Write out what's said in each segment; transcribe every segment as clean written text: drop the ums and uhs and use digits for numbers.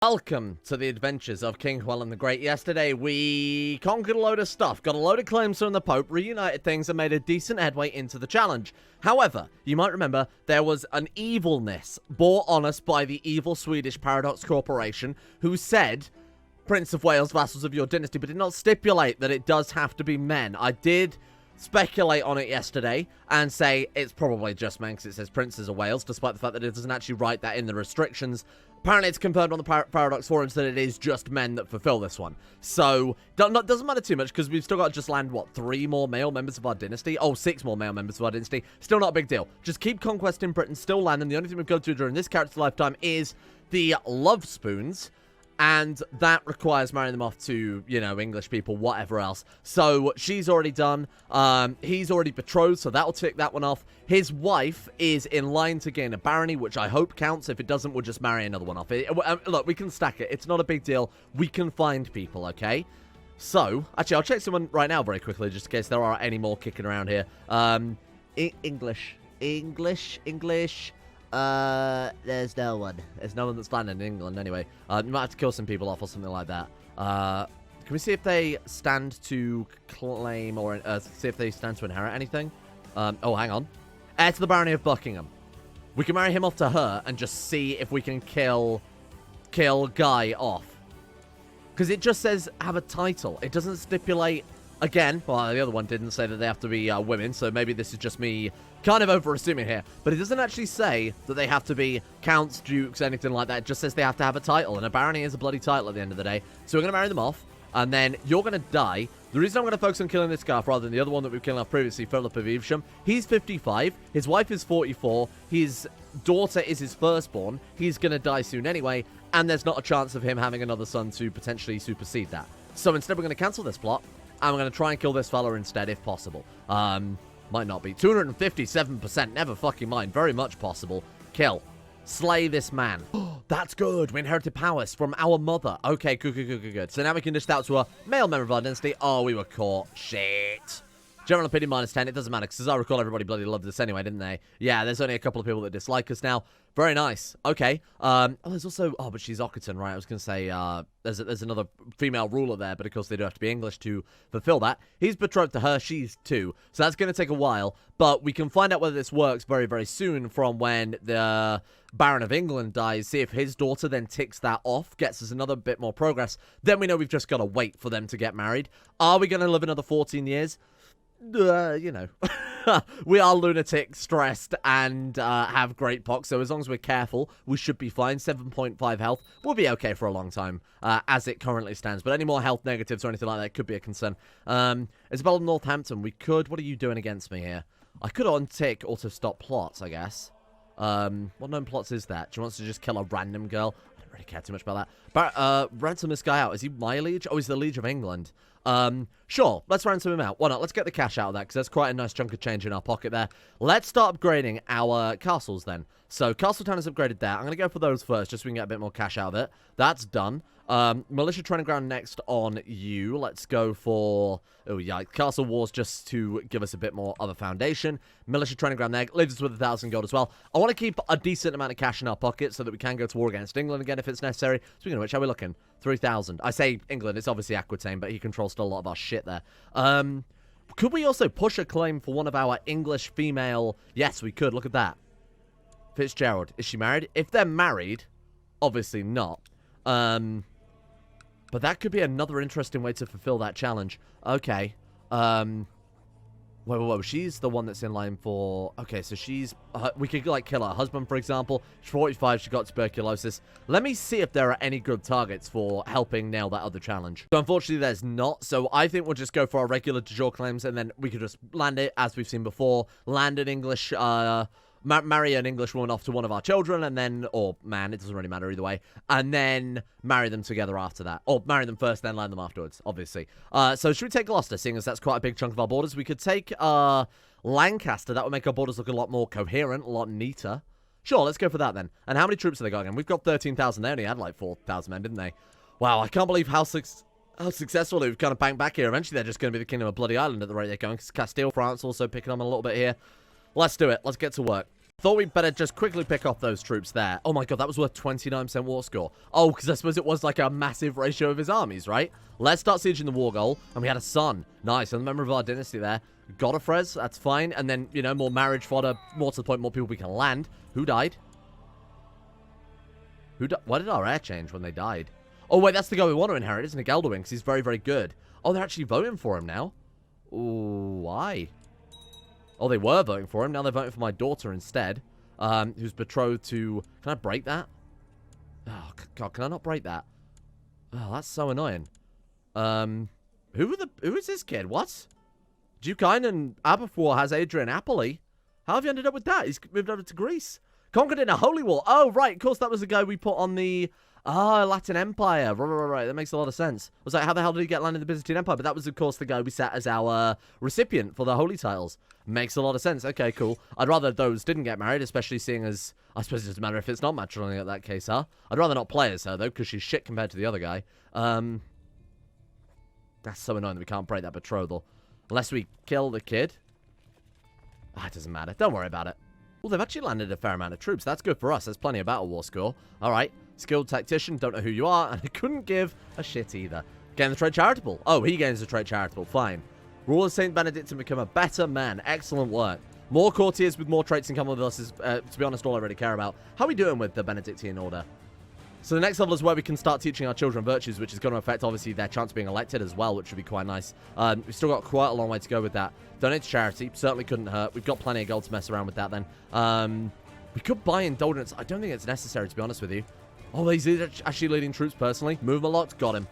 Welcome to the adventures of King Llewellyn the Great. Yesterday, we conquered a load of stuff, got a load of claims from the Pope, reunited things, and made a decent headway into the challenge. However, you might remember, there was an evilness brought on us by the evil Swedish Paradox Corporation, who said, Prince of Wales, vassals of your dynasty, but did not stipulate that it does have to be men. I did speculate on it yesterday and say it's probably just men because it says Princes of Wales, despite the fact that it doesn't actually write that in the restrictions. Apparently, it's confirmed on the Paradox forums that it is just men that fulfill this one. So, doesn't matter too much, because we've still got to just land, what, 3 more male members of our dynasty? Oh, 6 more male members of our dynasty. Still not a big deal. Just keep conquesting Britain, still land, and the only thing we've got to do during this character's lifetime is the love spoons. And that requires marrying them off to, you know, English people, whatever else. So, she's already done. He's already betrothed, so that'll tick that one off. His wife is in line to gain a barony, which I hope counts. If it doesn't, we'll just marry another one off. Look, we can stack it. It's not a big deal. We can find people, okay? So, actually, I'll check someone right now very quickly, just in case there are any more kicking around here. English. There's no one. There's no one that's landing in England anyway. You might have to kill some people off or something like that. Can we see if they stand to claim or see if they stand to inherit anything? Oh, hang on. Heir to the Barony of Buckingham. We can marry him off to her and just see if we can kill Guy off. Because it just says have a title. It doesn't stipulate. Again, well, the other one didn't say that they have to be women, so maybe this is just me kind of over-assuming here. But it doesn't actually say that they have to be counts, dukes, anything like that. It just says they have to have a title, and a barony is a bloody title at the end of the day. So we're going to marry them off, and then you're going to die. The reason I'm going to focus on killing this guy rather than the other one that we've killed off previously, Philip of Evesham, he's 55, his wife is 44, his daughter is his firstborn, he's going to die soon anyway, and there's not a chance of him having another son to potentially supersede that. So instead we're going to cancel this plot, and we're going to try and kill this fella instead, if possible. Might not be. 257%, never fucking mind. Very much possible. Kill. Slay this man. That's good. We inherited powers from our mother. Okay, good. So now we can dish out to a male member of our dynasty. Oh, we were caught. Shit. General opinion -10. It doesn't matter, because as I recall, everybody bloody loved this anyway, didn't they? Yeah, there's only a couple of people that dislike us now. Very nice. Okay. Oh, there's also... Oh, but she's Occitan, right? I was going to say, there's another female ruler there, but of course they do have to be English to fulfill that. He's betrothed to her. She's 2. So that's going to take a while, but we can find out whether this works very, very soon from when the Baron of England dies. See if his daughter then ticks that off, gets us another bit more progress. Then we know we've just got to wait for them to get married. Are we going to live another 14 years? You know, we are lunatic, stressed, and have great pox, so as long as we're careful, we should be fine. 7.5 health. We'll be okay for a long time, as it currently stands, but any more health negatives or anything like that could be a concern. Isabel of Northampton, we could... What are you doing against me here? I could untick auto-stop plots, I guess. What known plots is that? Do you want to just kill a random girl? I don't really care too much about that. But, ransom this guy out. Is he my liege? Oh, he's the Liege of England. Sure, let's ransom him out. Why not? Let's get the cash out of that, because that's quite a nice chunk of change in our pocket there. Let's start upgrading our castles then. So, Castletown is upgraded there. I'm going to go for those first, just so we can get a bit more cash out of it. That's done. Militia Training Ground next on you. Let's go for... Oh, yeah, Castle Wars just to give us a bit more of a foundation. Militia Training Ground there leaves us with 1,000 gold as well. I want to keep a decent amount of cash in our pocket so that we can go to war against England again if it's necessary. Speaking of which, how are we looking? 3,000. I say England, it's obviously Aquitaine, but he controls still a lot of our shit there. Could we also push a claim for one of our English female... Yes, we could. Look at that. Fitzgerald. Is she married? If they're married, obviously not. But that could be another interesting way to fulfill that challenge. Okay. Whoa. She's the one that's in line for... Okay, so she's... we could, like, kill her husband, for example. She's 45. She got tuberculosis. Let me see if there are any good targets for helping nail that other challenge. So, unfortunately, there's not. So, I think we'll just go for our regular de jure claims, and then we could just land it, as we've seen before. Land an English... marry an English woman off to one of our children, and then, or man, it doesn't really matter either way, and then marry them together after that. Or marry them first, then land them afterwards, obviously. So should we take Gloucester, seeing as that's quite a big chunk of our borders? We could take Lancaster. That would make our borders look a lot more coherent, a lot neater. Sure, let's go for that then. And how many troops have they got again? We've got 13,000. They only had like 4,000 men, didn't they? Wow, I can't believe how successful we've kind of banged back here. Eventually, they're just going to be the Kingdom of Bloody Ireland at the rate they're going. Castile, France also picking on a little bit here. Let's do it. Let's get to work. Thought we'd better just quickly pick off those troops there. Oh my god, that was worth 29% war score. Oh, because I suppose it was like a massive ratio of his armies, right? Let's start sieging the war goal. And we had a son. Nice. And a member of our dynasty there. Godofres, that's fine. And then, you know, more marriage fodder. More to the point, more people we can land. Who died? Why did our heir change when they died? Oh, wait, that's the guy we want to inherit, isn't it? Gelderwin, because he's very, very good. Oh, they're actually voting for him now. Ooh, why? Oh, they were voting for him. Now they're voting for my daughter instead, who's betrothed to... Can I break that? Oh, God, can I not break that? Oh, that's so annoying. Who is this kid? What? Dukein and Aberfor has Adrian Appley. How have you ended up with that? He's moved over to Greece. Conquered in a holy war. Oh, right. Of course, that was the guy we put on the... Latin Empire. Right. That makes a lot of sense. I was like, how the hell did he get land in the Byzantine Empire? But that was, of course, the guy we set as our recipient for the holy titles. Makes a lot of sense. Okay, cool. I'd rather those didn't get married, especially seeing as... I suppose it doesn't matter if it's not matrimony in that case, huh? I'd rather not play as her, though, because she's shit compared to the other guy. That's so annoying that we can't break that betrothal. Unless we kill the kid. It doesn't matter. Don't worry about it. Well, they've actually landed a fair amount of troops. That's good for us. There's plenty of battle war score. All right. Skilled tactician. Don't know who you are. And I couldn't give a shit either. Gain the trait charitable. Oh, he gains the trait charitable. Fine. Rule of St. Benedict and become a better man. Excellent work. More courtiers with more traits in common with us is, to be honest, all I really care about. How are we doing with the Benedictine order? So the next level is where we can start teaching our children virtues, which is going to affect, obviously, their chance of being elected as well, which would be quite nice. We've still got quite a long way to go with that. Donate to charity. Certainly couldn't hurt. We've got plenty of gold to mess around with that then. We could buy indulgence. I don't think it's necessary, to be honest with you. Oh, he's actually leading troops personally. Movement locked. Got him.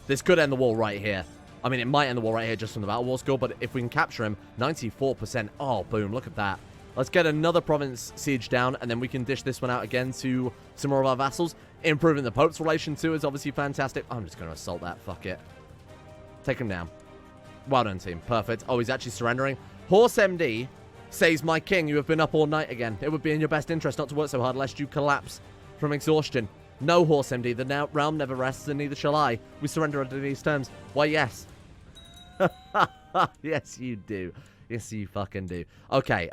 This could end the war right here. I mean, it might end the war right here just from the battle war score, but if we can capture him, 94%. Oh, boom. Look at that. Let's get another province siege down, and then we can dish this one out again to some more of our vassals. Improving the Pope's relation, too, is obviously fantastic. I'm just going to assault that. Fuck it. Take him down. Well done, team. Perfect. Oh, he's actually surrendering. Horse MD says, my king, you have been up all night again. It would be in your best interest not to work so hard lest you collapse from exhaustion. No, Horse MD. The realm never rests, and neither shall I. We surrender under these terms. Why, yes. Yes, you do. Yes, you fucking do. Okay,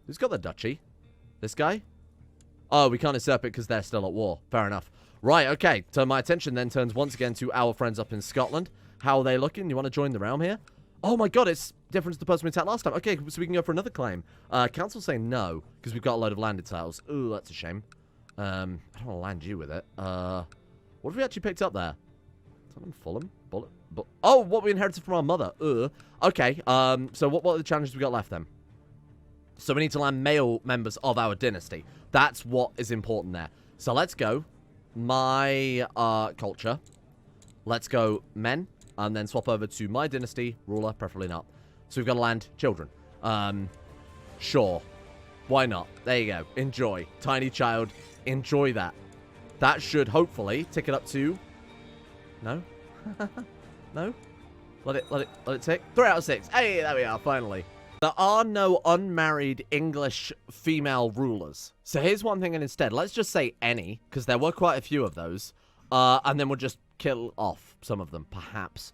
who's got the duchy? This guy? Oh, we can't usurp it because they're still at war. Fair enough. Right, okay. So my attention then turns once again to our friends up in Scotland. How are they looking? You want to join the realm here? Oh my god, it's different to the person we attacked last time. Okay, so we can go for another claim. Council saying no, because we've got a load of landed tiles. Ooh, that's a shame. I don't want to land you with it. What have we actually picked up there? Someone Fulham? Oh, what we inherited from our mother. Okay, so what are the challenges we got left then? So we need to land male members of our dynasty. That's what is important there. So let's go. My culture. Let's go men. And then swap over to my dynasty. Ruler, preferably not. So we've got to land children. Sure. Why not? There you go. Enjoy. Tiny child. Enjoy that. That should hopefully tick it up to... No? No? Let it tick. 3 out of 6. Hey, there we are, finally. There are no unmarried English female rulers. So here's one thing instead. Let's just say any, because there were quite a few of those. And then we'll just kill off some of them, perhaps.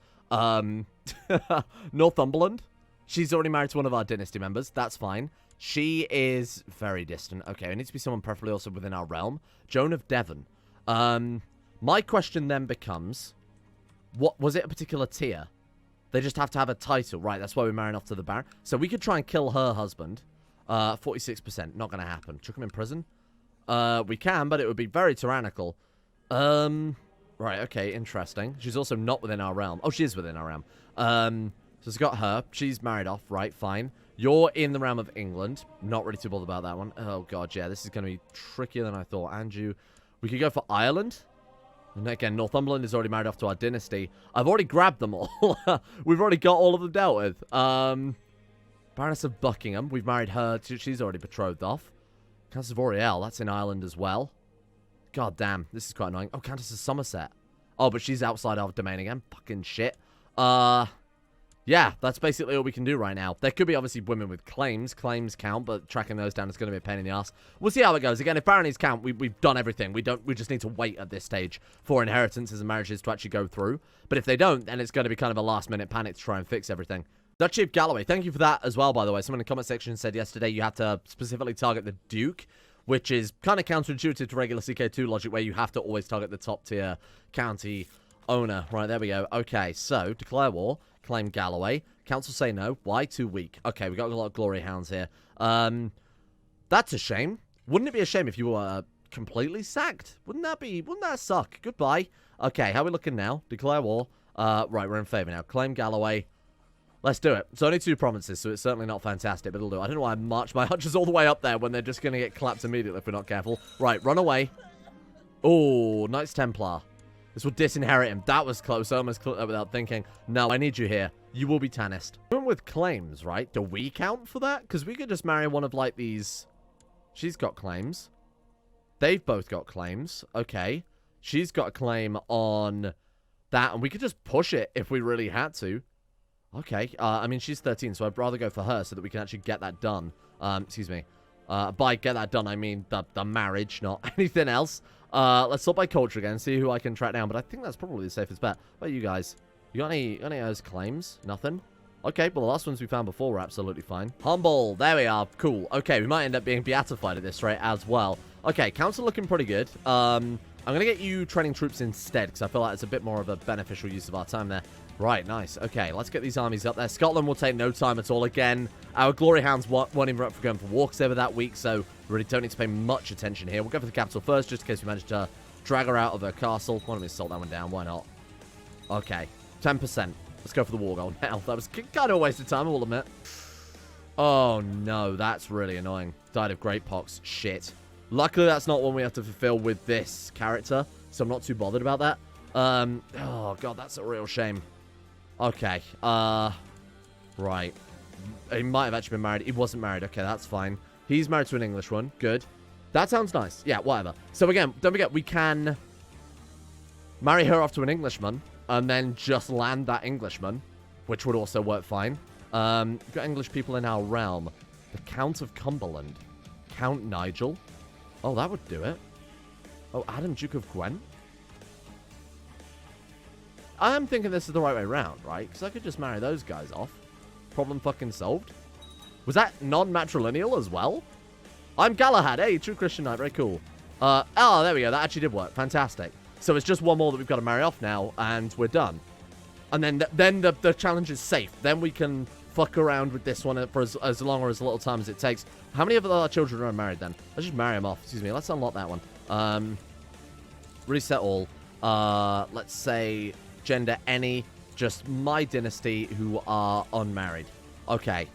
Northumberland. She's already married to one of our dynasty members. That's fine. She is very distant. Okay, it needs to be someone preferably also within our realm. Joan of Devon. My question then becomes, what was it a particular tier? They just have to have a title. Right, that's why we're marrying off to the Baron. So we could try and kill her husband. 46%. Not going to happen. Chuck him in prison? We can, but it would be very tyrannical. Right, okay, interesting. She's also not within our realm. Oh, she is within our realm. So it's got her. She's married off. Right, fine. You're in the realm of England. Not really too bothered about that one. Oh, God, yeah. This is going to be trickier than I thought. Andrew. We could go for Ireland. And again, Northumberland is already married off to our dynasty. I've already grabbed them all. We've already got all of them dealt with. Baroness of Buckingham. We've married her. She's already betrothed off. Countess of Oriel. That's in Ireland as well. God damn. This is quite annoying. Oh, Countess of Somerset. Oh, but she's outside our domain again. Fucking shit. Yeah, that's basically all we can do right now. There could be obviously women with claims. Claims count, but tracking those down is going to be a pain in the ass. We'll see how it goes. Again, if baronies count, we've done everything. We just need to wait at this stage for inheritances and marriages to actually go through. But if they don't, then it's going to be kind of a last-minute panic to try and fix everything. Duchy of Galloway. Thank you for that as well, by the way. Someone in the comment section said yesterday you have to specifically target the Duke, which is kind of counterintuitive to regular CK2 logic, where you have to always target the top-tier county owner. Right, there we go. Okay, so, declare war, claim Galloway. Council say no. Why? Too weak. Okay, we got a lot of glory hounds here. That's a shame. Wouldn't it be a shame if you were completely sacked? Wouldn't that suck? Goodbye. Okay, how are we looking now? Declare war. Right, we're in favor now. Claim Galloway. Let's do it. It's only 2 provinces, so it's certainly not fantastic, but it'll do. I don't know why I marched my hunches all the way up there when they're just going to get clapped immediately if we're not careful. Right, run away. Oh, Knights Templar. This will disinherit him. That was close. I almost clicked that without thinking. No, I need you here. You will be Tannist. Even with claims, right? Do we count for that? Because we could just marry one of, like, these... She's got claims. They've both got claims. Okay. She's got a claim on that, and we could just push it if we really had to. Okay, I mean, she's 13, so I'd rather go for her so that we can actually get that done. Excuse me. By get that done, I mean the marriage, not anything else. Let's sort by culture again, see who I can track down, but I think that's probably the safest bet. What about you guys? You got any of those claims? Nothing? Okay, well, the last ones we found before were absolutely fine. Humble, there we are. Cool. Okay, we might end up being beatified at this rate as well. Okay, council looking pretty good. I'm going to get you training troops instead, because I feel like it's a bit more of a beneficial use of our time there. Right, nice. Okay, let's get these armies up there. Scotland will take no time at all. Again, our glory hounds weren't even up for going for walks over that week, so we really don't need to pay much attention here. We'll go for the capital first, just in case we manage to drag her out of her castle. Why don't we salt that one down? Why not? Okay, 10%. Let's go for the war goal now. That was kind of a waste of time, I will admit. Oh, no, that's really annoying. Died of great pox. Shit. Luckily, that's not one we have to fulfill with this character, so I'm not too bothered about that. Oh, God, that's a real shame. Okay, right. He might have actually been married. He wasn't married. Okay, that's fine. He's married to an English one. Good. That sounds nice. Yeah, whatever. So again, don't forget, we can marry her off to an Englishman and then just land that Englishman, which would also work fine. We've got English people in our realm. The Count of Cumberland. Count Nigel. Oh, that would do it. Oh, Adam, Duke of Gwent. I am thinking this is the right way around, right? Because I could just marry those guys off. Problem fucking solved. Was that non-matrilineal as well? I'm Galahad. Hey, true Christian knight. Very cool. Oh, there we go. That actually did work. Fantastic. So it's just one more that we've got to marry off now, and we're done. And then the challenge is safe. Then we can fuck around with this one for as long or as little time as it takes. How many of our children are married then? Let's just marry them off. Excuse me. Let's unlock that one. Reset all. Let's say... gender any, just my dynasty who are unmarried. Okay.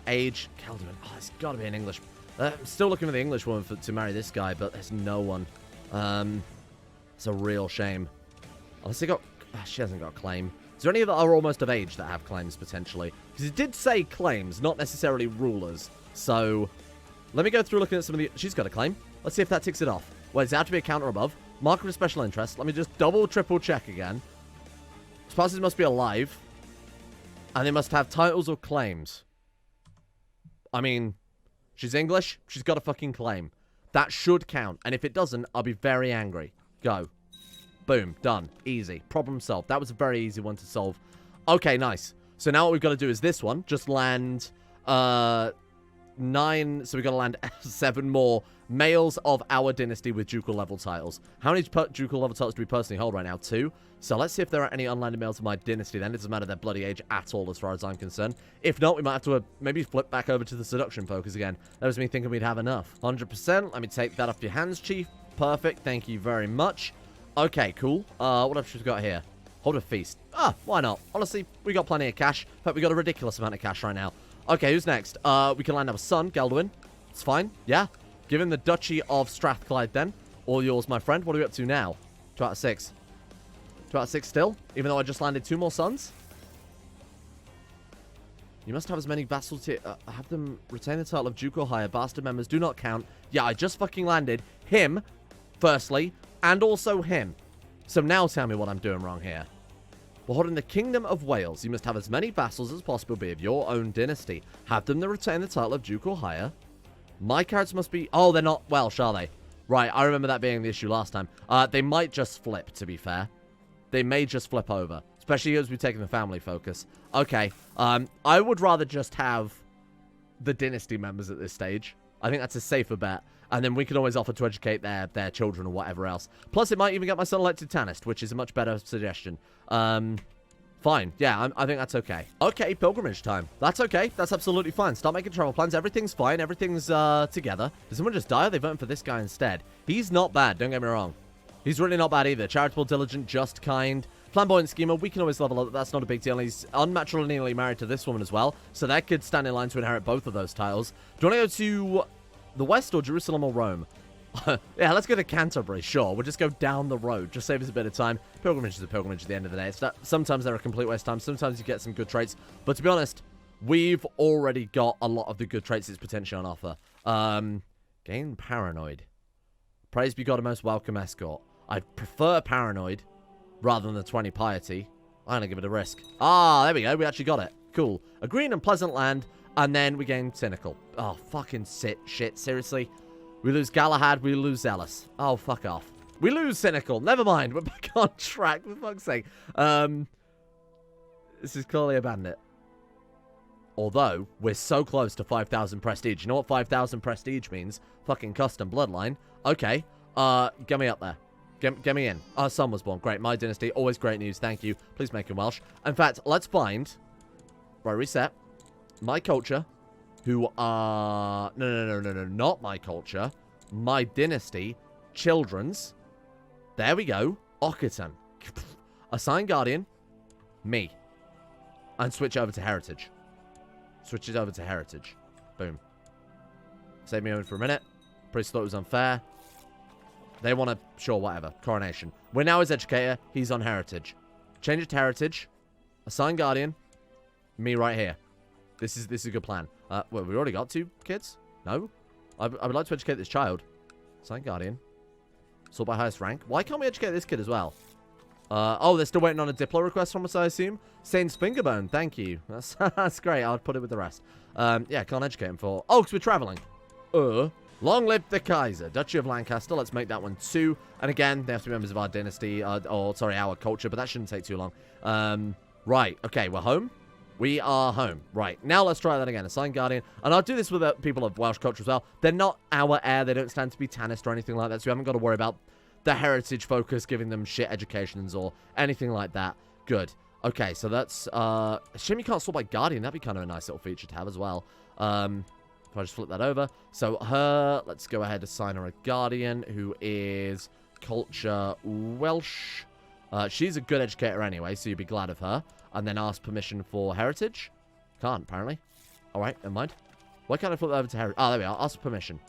Age, Calderon. Oh, it's got to be an English. I'm still looking for the English woman to marry this guy, but there's no one. It's a real shame. Unless they got... she hasn't got a claim. Is there any that are almost of age that have claims, potentially? Because it did say claims, not necessarily rulers. So, let me go through looking at some of the... She's got a claim. Let's see if that ticks it off. Well, does it have to be a counter above? Marker of special interest. Let me just double, triple check again. Spouses must be alive. And they must have titles or claims. I mean, she's English. She's got a fucking claim. That should count. And if it doesn't, I'll be very angry. Go. Boom. Done. Easy. Problem solved. That was a very easy one to solve. Okay, nice. So now what we've got to do is this one. Just land 9. So we've got to land 7 more males of our dynasty with ducal level titles. How many ducal level titles do we personally hold right now? 2. So let's see if there are any unlanded males of my dynasty then. It doesn't matter their bloody age at all as far as I'm concerned. If not, we might have to maybe flip back over to the seduction focus again. That was me thinking we'd have enough. 100%. Let me take that off your hands, Chief. Perfect. Thank you very much. Okay, cool. What else have we got here? Hold a feast. Ah, why not? Honestly, we got plenty of cash. In fact, we got a ridiculous amount of cash right now. Okay, who's next? We can land our son, Geldwin. It's fine. Yeah. Give him the Duchy of Strathclyde then. All yours, my friend. What are we up to now? 2 out of 6. 2 out of 6 still? Even though I just landed 2 more sons? You must have as many vassals to have them retain the title of Duke or higher. Bastard members do not count. Yeah, I just fucking landed him, firstly, and also him. So now tell me what I'm doing wrong here. Well, holding the Kingdom of Wales, you must have as many vassals as possible be of your own dynasty. Have them to retain the title of Duke or higher. My characters must be... Oh, they're not Welsh, are they? Right, I remember that being the issue last time. They might just flip, to be fair. They may just flip over. especially as we've taken the family focus. Okay, I would rather just have the dynasty members at this stage. I think that's a safer bet. And then we can always offer to educate their children or whatever else. Plus, it might even get my son elected Tannist, which is a much better suggestion. Fine. Yeah, I think that's okay. Okay, pilgrimage time. That's okay. That's absolutely fine. Start making travel plans. Everything's fine. Everything's together. Did someone just die or are they voting for this guy instead? He's not bad. Don't get me wrong. He's really not bad either. Charitable, diligent, just, kind. Flamboyant schemer. We can always level up. That's not a big deal. He's unmatrimonially married to this woman as well. So that could stand in line to inherit both of those titles. Do you want to go to the west or Jerusalem or Rome? Yeah, let's go to Canterbury, sure. We'll just go down the road. Just save us a bit of time. Pilgrimage is a pilgrimage at the end of the day. Sometimes they're a complete waste of time. Sometimes you get some good traits. But to be honest, we've already got a lot of the good traits that's potentially on offer. Gain Paranoid. Praise be God, a most welcome escort. I prefer Paranoid rather than the 20 Piety. I'm going to give it a risk. Ah, there we go. We actually got it. Cool. A green and pleasant land. And then we gain Cynical. Oh, fucking shit. Seriously? We lose Galahad. We lose Zealous. Oh, fuck off. We lose Cynical. Never mind. We're back on track, for fuck's sake. This is clearly a bandit. Although, we're so close to 5,000 prestige. You know what 5,000 prestige means? Fucking custom bloodline. Okay. Get me up there. Get me in. Our son was born. Great. My dynasty. Always great news. Thank you. Please make him Welsh. In fact, let's find... Right, reset. My culture, who are... No, not my culture. My dynasty, children's. There we go. Occitan. Assign Guardian. Me. And switch over to Heritage. Switch it over to Heritage. Boom. Save me over for a minute. Priest thought it was unfair. They want to... Sure, whatever. Coronation. We're now his educator. He's on Heritage. Change it to Heritage. Assign Guardian. Me right here. This is a good plan. Well, we already got 2 kids? No? I would like to educate this child. Assign Guardian. Sort by highest rank. Why can't we educate this kid as well? Oh, they're still waiting on a Diplo request from us, I assume. Saint's Fingerbone, thank you. That's great. I'll put it with the rest. Yeah, can't educate him for... Oh, because we're traveling. Long live the Kaiser. Duchy of Lancaster. Let's make that one 2. And again, they have to be members of our dynasty. Sorry, our culture. But that shouldn't take too long. Right. Okay, we're home. We are home. Right. Now let's try that again. Assign Guardian. And I'll do this with people of Welsh culture as well. They're not our heir. They don't stand to be Tannist or anything like that. So we haven't got to worry about the heritage focus, giving them shit educations or anything like that. Good. Okay, so that's... shame you can't sort by Guardian. That'd be kind of a nice little feature to have as well. If I just flip that over. So her... Let's go ahead and assign her a Guardian who is culture Welsh. She's a good educator anyway, so you'd be glad of her. And then ask permission for heritage. Can't, apparently. Alright, never mind. Why can't I flip that over to heritage? Oh, there we are. Ask permission.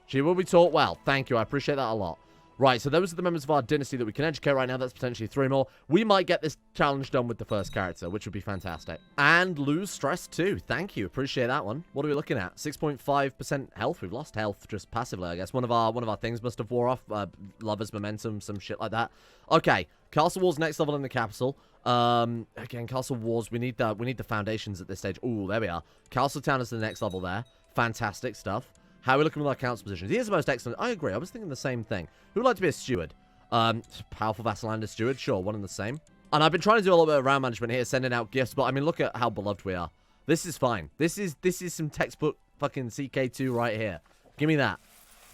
She will be taught well. Thank you. I appreciate that a lot. Right, so those are the members of our dynasty that we can educate right now. That's potentially 3 more. We might get this challenge done with the first character, which would be fantastic. And lose stress too. Thank you. Appreciate that one. What are we looking at? 6.5% health. We've lost health just passively, I guess. One of our things must have wore off. Lover's momentum, some shit like that. Okay. Castle Wars next level in the capital. Again, Castle Wars, we need the foundations at this stage. Ooh, there we are. Castle Town is the next level there. Fantastic stuff. How are we looking with our council positions? He is the most excellent. I agree. I was thinking the same thing. Who would like to be a steward? Powerful Vassalander steward. Sure, one and the same. And I've been trying to do a little bit of round management here, sending out gifts. But, I mean, look at how beloved we are. This is fine. This is some textbook fucking CK2 right here. Give me that.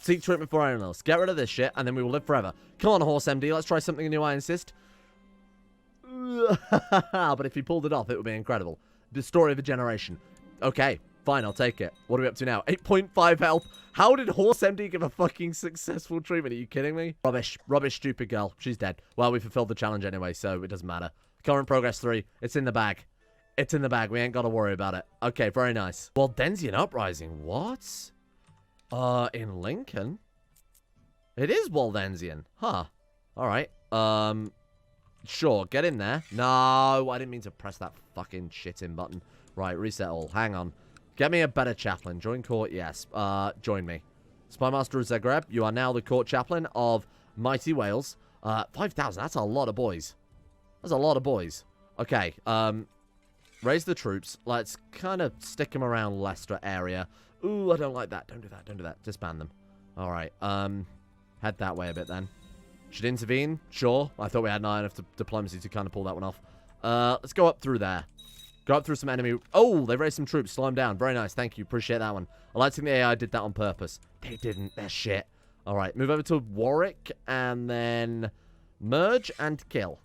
Seek treatment for iron loss. Get rid of this shit, and then we will live forever. Come on, Horse MD. Let's try something new, I insist. But if he pulled it off, it would be incredible. The story of a generation. Okay. Fine, I'll take it. What are we up to now? 8.5 health. How did Horse MD give a fucking successful treatment? Are you kidding me? Rubbish. Rubbish, stupid girl. She's dead. Well, we fulfilled the challenge anyway, so it doesn't matter. Current progress 3. It's in the bag. It's in the bag. We ain't got to worry about it. Okay, very nice. Waldensian Uprising. What? In Lincoln? It is Waldensian. Huh. Alright. Sure, get in there. No, I didn't mean to press that fucking shit-in button. Right, reset all. Hang on. Get me a better chaplain. Join court, yes. Join me. Spymaster of Zagreb, you are now the court chaplain of Mighty Wales. 5,000, that's a lot of boys. That's a lot of boys. Okay, raise the troops. Let's kind of stick them around Leicester area. Ooh, I don't like that. Don't do that, don't do that. Disband them. Alright, head that way a bit then. Should intervene? Sure. I thought we had high enough diplomacy to kind of pull that one off. Let's go up through there. Go up through some enemy. Oh, they raised some troops. Slow them down. Very nice. Thank you. Appreciate that one. I like to think the AI did that on purpose. They didn't. They're shit. All right. Move over to Warwick and then merge and kill.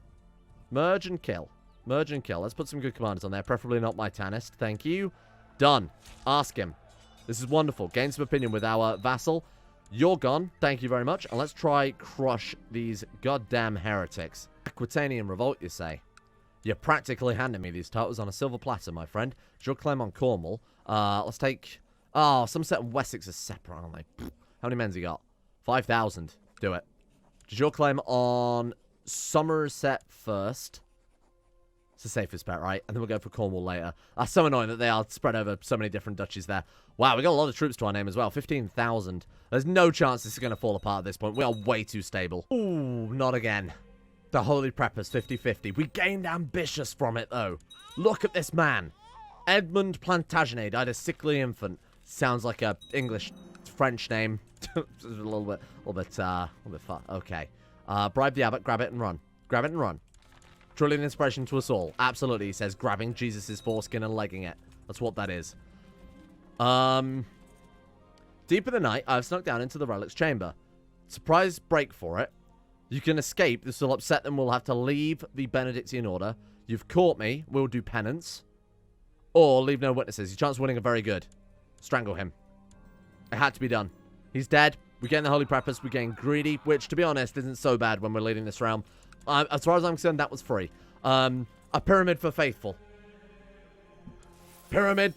Merge and kill. Merge and kill. Let's put some good commanders on there. Preferably not my Tannist. Thank you. Done. Ask him. This is wonderful. Gain some opinion with our vassal. You're gone. Thank you very much. And let's try crush these goddamn heretics. Aquitanian revolt, you say? You're practically handing me these titles on a silver platter, my friend. It's your claim on Cornwall. Let's take... Oh, Somerset and Wessex are separate, aren't they? How many men's he got? 5,000. Do it. Does your claim on Somerset first? It's the safest bet, right? And then we'll go for Cornwall later. That's so annoying that they are spread over so many different duchies there. Wow, we got a lot of troops to our name as well. 15,000. There's no chance this is going to fall apart at this point. We are way too stable. Ooh, not again. The Holy Preppers, 50-50. We gained ambitious from it, though. Look at this man. Edmund Plantagenet died a sickly infant. Sounds like a English-French name. a little bit far. Okay. Bribe the abbot, grab it and run. Grab it and run. Truly an inspiration to us all. Absolutely, he says, grabbing Jesus' foreskin and legging it. That's what that is. Deep in the night, I've snuck down into the relic's chamber. Surprise break for it. You can escape. This will upset them. We'll have to leave the Benedictine order. You've caught me. We'll do penance. Or leave no witnesses. Your chance of winning are very good. Strangle him. It had to be done. He's dead. We're getting the Holy Preppers. We're getting greedy, which, to be honest, isn't so bad when we're leading this realm. As far as I'm concerned, that was free. A pyramid for faithful. Pyramid.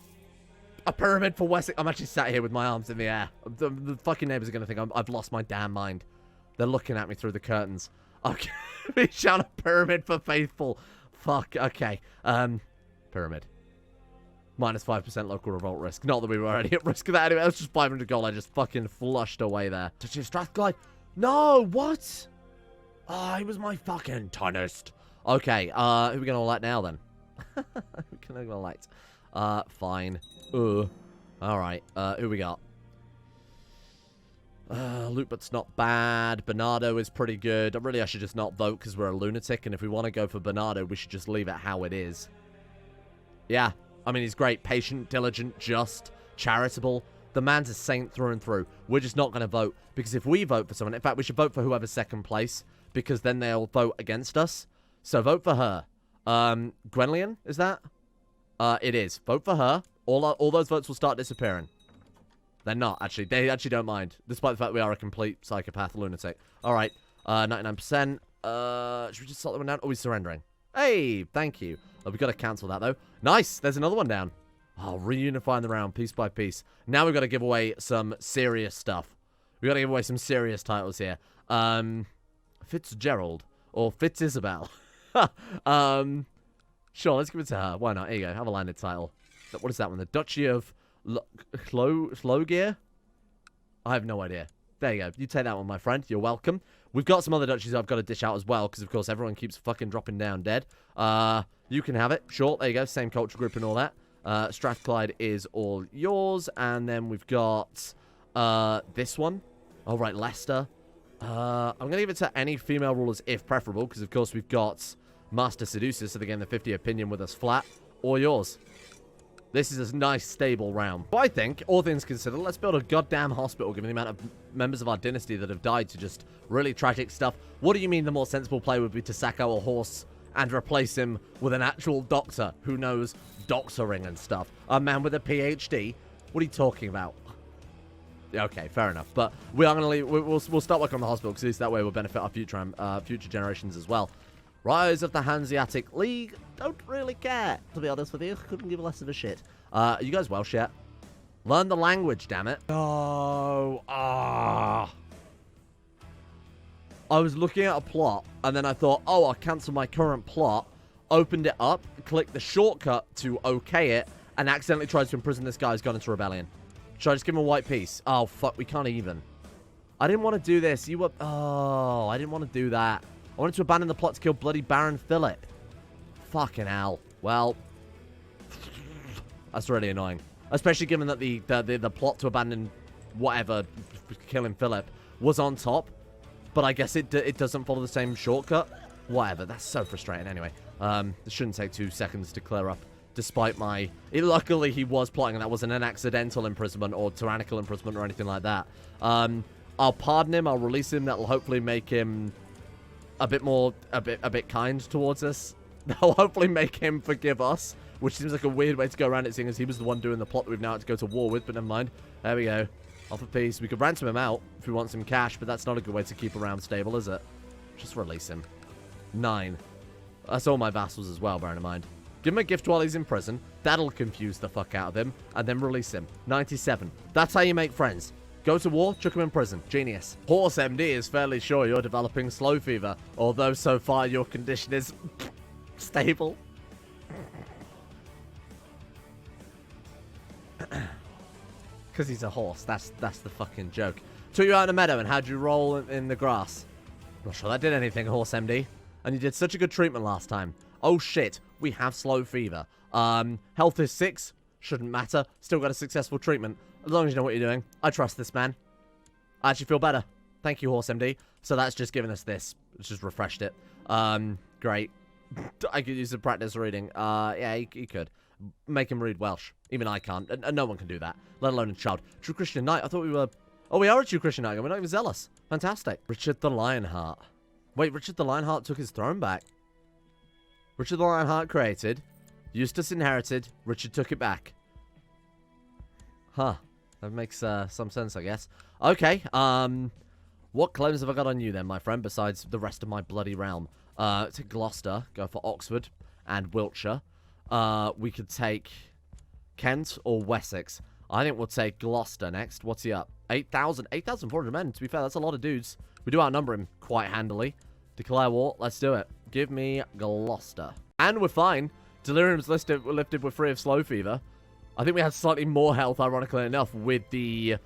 A pyramid for Wessex. I'm actually sat here with my arms in the air. The fucking neighbors are going to think I've lost my damn mind. They're looking at me through the curtains. Okay. We shout a pyramid for faithful. Fuck. Okay. Pyramid. Minus 5% local revolt risk. Not that we were already at risk of that anyway. It was just 500 gold. I just fucking flushed away there. Duchy of Strathclyde. No, what? Oh, he was my fucking Tannist. Okay, who are we gonna elect now then? Who can I elect? Fine. Alright, who we got? Luput's not bad. Bernardo is pretty good. Really, I should just not vote because we're a lunatic. And if we want to go for Bernardo, we should just leave it how it is. Yeah. I mean, he's great. Patient, diligent, just, charitable. The man's a saint through and through. We're just not going to vote. Because if we vote for someone... In fact, we should vote for whoever's second place. Because then they'll vote against us. So vote for her. Gwenllian, is that? It is. Vote for her. All those votes will start disappearing. They're not, actually. They actually don't mind. Despite the fact we are a complete psychopath lunatic. Alright. 99%. Should we just sort that one down? Oh, he's surrendering. Hey, thank you. Oh, we've got to cancel that, though. Nice. There's another one down. Oh, reunifying the round piece by piece. Now we've got to give away some serious stuff. We've got to give away some serious titles here. Fitzgerald. Or Fitz-Isabel. Sure, let's give it to her. Why not? Here you go. Have a landed title. What is that one? The Duchy of Hlogir? I have no idea. There you go. You take that one, my friend. You're welcome. We've got some other duchies I've got to dish out as well, because, of course, everyone keeps fucking dropping down dead. You can have it. Sure, there you go. Same culture group and all that. Strathclyde is all yours. And then we've got this one. All right, Leicester. I'm going to give it to any female rulers if preferable, because, of course, we've got Master Seducer, so they're getting the 50 opinion with us flat. Or yours. This is a nice, stable realm. But I think, all things considered, let's build a goddamn hospital, given the amount of members of our dynasty that have died to just really tragic stuff. What do you mean the more sensible play would be to sack our horse and replace him with an actual doctor who knows doctoring and stuff? A man with a PhD? What are you talking about? Okay, fair enough. But we are going to leave. We'll start working on the hospital, because at least that way we'll benefit our future generations as well. Rise of the Hanseatic League. Don't really care, to be honest with you. Couldn't give less of a shit. Are you guys Welsh yet? Learn the language, damn it. No. I was looking at a plot, and then I thought, oh, I'll cancel my current plot. Opened it up, clicked the shortcut to okay it, and accidentally tried to imprison this guy who's gone into rebellion. Should I just give him a white piece? Oh, fuck, we can't even. I didn't want to do this. You were... Oh, I didn't want to do that. I wanted to abandon the plot to kill bloody Baron Philip. Fucking hell. Well, that's really annoying. Especially given that the plot to abandon whatever, killing Philip, was on top. But I guess it doesn't follow the same shortcut. Whatever, that's so frustrating anyway. It shouldn't take 2 seconds to clear up, despite my... luckily, he was plotting, and that wasn't an accidental imprisonment or tyrannical imprisonment or anything like that. I'll pardon him, I'll release him, that'll hopefully make him a bit kind towards us. That'll hopefully make him forgive us, which seems like a weird way to go around it, seeing as he was the one doing the plot that we've now had to go to war with, but never mind. There we go. Offer peace. We could ransom him out if we want some cash, but that's not a good way to keep a realm stable, is it? Just release him. 9. That's all my vassals as well, bearing in mind. Give him a gift while he's in prison. That'll confuse the fuck out of him. And then release him. 97. That's how you make friends. Go to war, chuck him in prison. Genius. Horse MD is fairly sure you're developing slow fever, although so far your condition is stable. Because he's a horse. That's the fucking joke. Took you out in a meadow, and how'd you roll in the grass? Not sure that did anything, Horse MD. And you did such a good treatment last time. Oh shit, we have slow fever. Health is 6. Shouldn't matter. Still got a successful treatment. As long as you know what you're doing. I trust this man. I actually feel better. Thank you, Horse MD. So that's just given us this. It's just refreshed it. Great. I could use a practice reading. Yeah, he could. Make him read Welsh. Even I can't. And no one can do that. Let alone a child. True Christian Knight. I thought we were... Oh, we are a true Christian Knight. We're not even zealous. Fantastic. Richard the Lionheart. Wait, Richard the Lionheart took his throne back. Richard the Lionheart created. Eustace inherited. Richard took it back. Huh. That makes some sense, I guess. Okay. What claims have I got on you then, my friend, besides the rest of my bloody realm? Take Gloucester. Go for Oxford and Wiltshire. We could take Kent or Wessex. I think we'll take Gloucester next. What's he up? 8,000. 8,400 men. To be fair, that's a lot of dudes. We do outnumber him quite handily. Declare war. Let's do it. Give me Gloucester. And we're fine. Delirium's lifted. We're free of slow fever. I think we had slightly more health, ironically enough, with the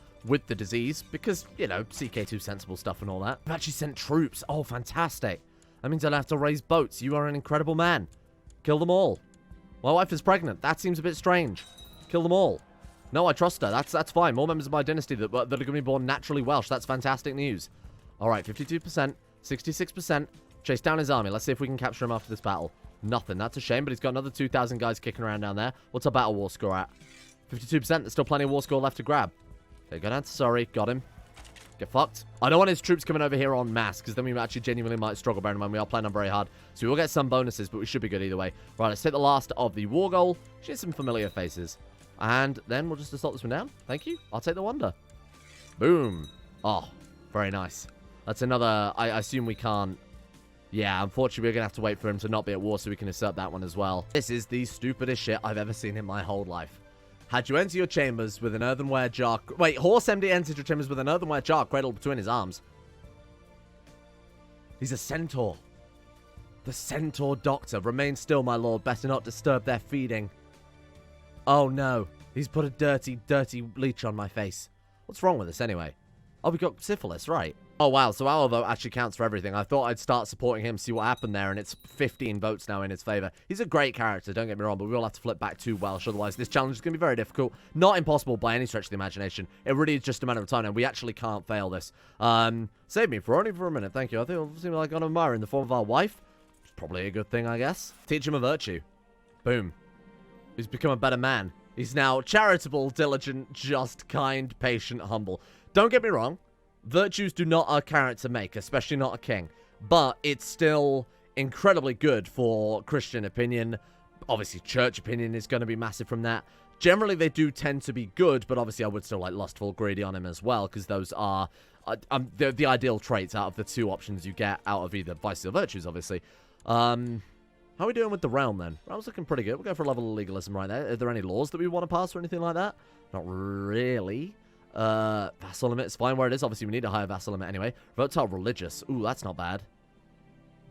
disease. Because, you know, CK2 sensible stuff and all that. I've actually sent troops. Oh, fantastic. That means I don't have to raise boats. You are an incredible man. Kill them all. My wife is pregnant. That seems a bit strange. Kill them all. No, I trust her. That's fine. More members of my dynasty that are going to be born naturally Welsh. That's fantastic news. All right, 52%, 66%. Chase down his army. Let's see if we can capture him after this battle. Nothing. That's a shame, but he's got another 2,000 guys kicking around down there. What's our battle war score at? 52%. There's still plenty of war score left to grab. Okay, go down to Surrey. Got him. Get fucked. I don't want his troops coming over here en masse, because then we actually genuinely might struggle. Bear in mind, we are playing on very hard. So we will get some bonuses, but we should be good either way. Right, let's take the last of the war goal. She has some familiar faces. And then we'll just assault this one down. Thank you. I'll take the wonder. Boom. Oh, very nice. That's another... I assume we can't... Yeah, unfortunately, we're going to have to wait for him to not be at war so we can assert that one as well. This is the stupidest shit I've ever seen in my whole life. Had you enter your chambers with an earthenware jar... Wait, Horse MD entered your chambers with an earthenware jar cradled between his arms. He's a centaur. The centaur doctor. Remain still, my lord. Better not disturb their feeding. Oh, no. He's put a dirty, dirty leech on my face. What's wrong with this, anyway? Oh, we got syphilis, right. Oh, wow. So our vote actually counts for everything. I thought I'd start supporting him, see what happened there, and it's 15 votes now in his favor. He's a great character, don't get me wrong, but we will have to flip back to Welsh. Otherwise, this challenge is going to be very difficult. Not impossible by any stretch of the imagination. It really is just a matter of time, and we actually can't fail this. Save me only for a minute. Thank you. I think it seems like I got an admirer in the form of our wife. It's probably a good thing, I guess. Teach him a virtue. Boom. He's become a better man. He's now charitable, diligent, just, kind, patient, humble. Don't get me wrong. Virtues do not a character make, especially not a king. But it's still incredibly good for Christian opinion. Obviously, church opinion is going to be massive from that. Generally, they do tend to be good, but obviously I would still like lustful, greedy on him as well, because those are the ideal traits out of the two options you get out of either vices or virtues, obviously. How are we doing with the realm, then? Realm's looking pretty good. We'll go for a level of legalism right there. Are there any laws that we want to pass or anything like that? Not really. Vassal limit is fine where it is. Obviously, we need a higher vassal limit anyway. Vote tile religious. Ooh, that's not bad.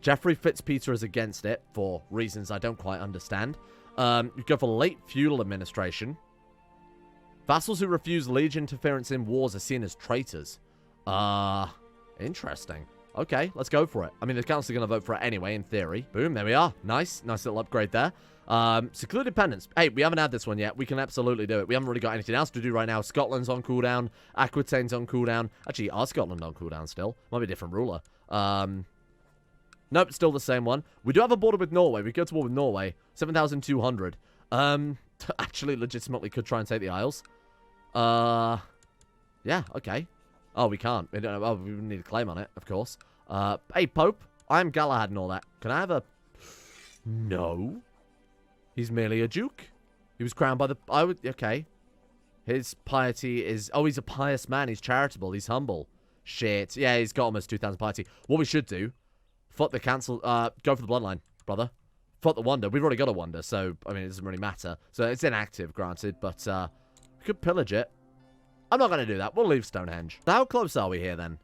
Geoffrey Fitzpeter is against it for reasons I don't quite understand. You go for late feudal administration. Vassals who refuse liege interference in wars are seen as traitors. Interesting. Okay, let's go for it. I mean, the council are going to vote for it anyway, in theory. Boom, there we are. Nice. Nice little upgrade there. Secluded Dependence. Hey, we haven't had this one yet. We can absolutely do it. We haven't really got anything else to do right now. Scotland's on cooldown. Aquitaine's on cooldown. Actually, are Scotland on cooldown still? Might be a different ruler. Nope, still the same one. We do have a border with Norway. We go to war with Norway. 7,200. Actually, legitimately could try and take the Isles. Yeah, okay. Oh, we can't. We don't. Oh, we need a claim on it, of course. Hey, Pope. I'm Galahad and all that. Can I have a... No. He's merely a duke. He was crowned by the... Okay. His piety is... Oh, he's a pious man. He's charitable. He's humble. Shit. Yeah, he's got almost 2,000 piety. What we should do... Fuck the cancel... Go for the bloodline, brother. Fuck the wonder. We've already got a wonder, so... I mean, it doesn't really matter. So, it's inactive, granted, but... we could pillage it. I'm not going to do that. We'll leave Stonehenge. So how close are we here, then?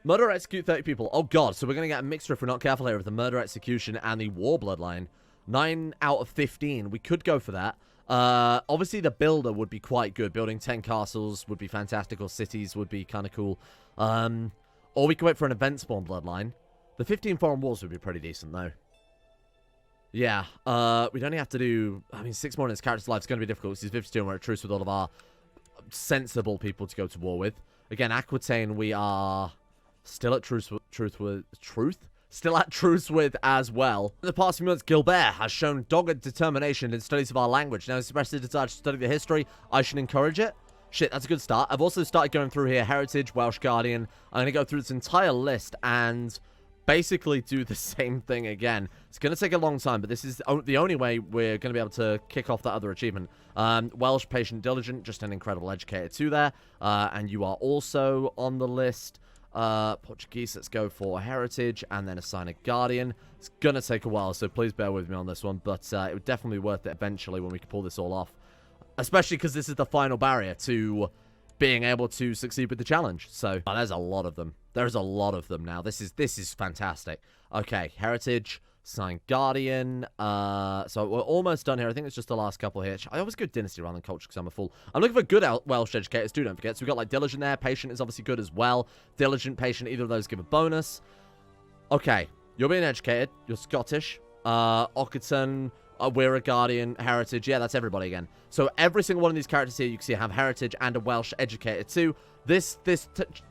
Murder or execute 30 people. Oh, God. So we're going to get a mixture, if we're not careful here, of the murder, execution, and the war bloodline. 9 out of 15. We could go for that. Obviously, the builder would be quite good. Building 10 castles would be fantastic, or cities would be kind of cool. Or we could wait for an event spawn bloodline. The 15 foreign wars would be pretty decent, though. Yeah. We'd only have to do... I mean, 6 more in his character's life is going to be difficult. Because he's 52 and we're at truce with all of our sensible people to go to war with. Again, Aquitaine, we are still at truce with as well. In the past few months, Gilbert has shown dogged determination in studies of our language. Now, expressed his desire to study the history. I should encourage it. Shit, that's a good start. I've also started going through here, Heritage, Welsh Guardian. I'm going to go through this entire list and basically do the same thing again. It's going to take a long time, but this is the only way we're going to be able to kick off that other achievement. Welsh, Patient, Diligent, just an incredible educator too there. And you are also on the list. Portuguese, let's go for Heritage, and then assign a Guardian. It's going to take a while, so please bear with me on this one, but it would definitely be worth it eventually when we can pull this all off. Especially because this is the final barrier to being able to succeed with the challenge. So, there's a lot of them. There's a lot of them now. This is fantastic. Okay, Heritage, assign Guardian. So we're almost done here. I think it's just the last couple here. I always go Dynasty rather than Culture because I'm a fool. I'm looking for good Welsh educators too, don't forget. So we've got like Diligent there. Patient is obviously good as well. Diligent, Patient, either of those give a bonus. Okay, you're being educated. You're Scottish. Occitan, we're a Guardian. Heritage, yeah, that's everybody again. So every single one of these characters here, you can see have Heritage and a Welsh educator too. This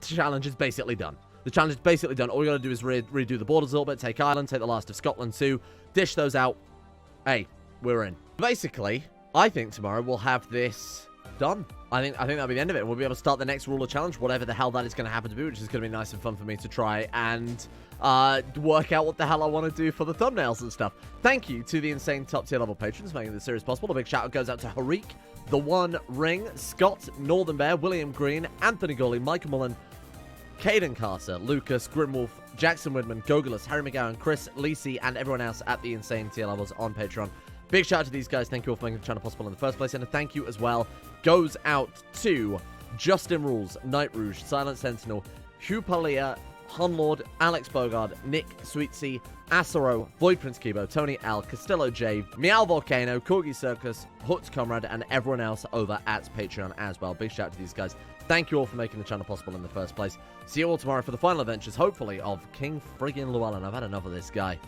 challenge is basically done. The challenge is basically done. All we got to do is redo the borders a little bit, take Ireland, take the last of Scotland too, dish those out. Hey, we're in. Basically, I think tomorrow we'll have this done. I think that'll be the end of it. We'll be able to start the next ruler challenge, whatever the hell that is going to happen to be, which is going to be nice and fun for me to try and work out what the hell I want to do for the thumbnails and stuff. Thank you to the insane top tier level patrons making this series possible. A big shout out goes out to Harik, The One Ring, Scott, Northern Bear, William Green, Anthony Gawley, Michael Mullen, Caden Carter, Lucas, Grimwolf, Jackson Widman, Gogolus, Harry McGowan, Chris, Lisi, and everyone else at the insane tier levels on Patreon. Big shout out to these guys. Thank you all for making the channel possible in the first place. And a thank you as well goes out to Justin Rules, Night Rouge, Silent Sentinel, Hugh Palia, Hunlord, Alex Bogard, Nick, Sweetsea, Asaro, Void Prince Kibo, Tony L, Castillo J, Meow Volcano, Corgi Circus, Hut Comrade, and everyone else over at Patreon as well. Big shout out to these guys. Thank you all for making the channel possible in the first place. See you all tomorrow for the final adventures, hopefully, of King friggin' Llewellyn. I've had enough of this guy.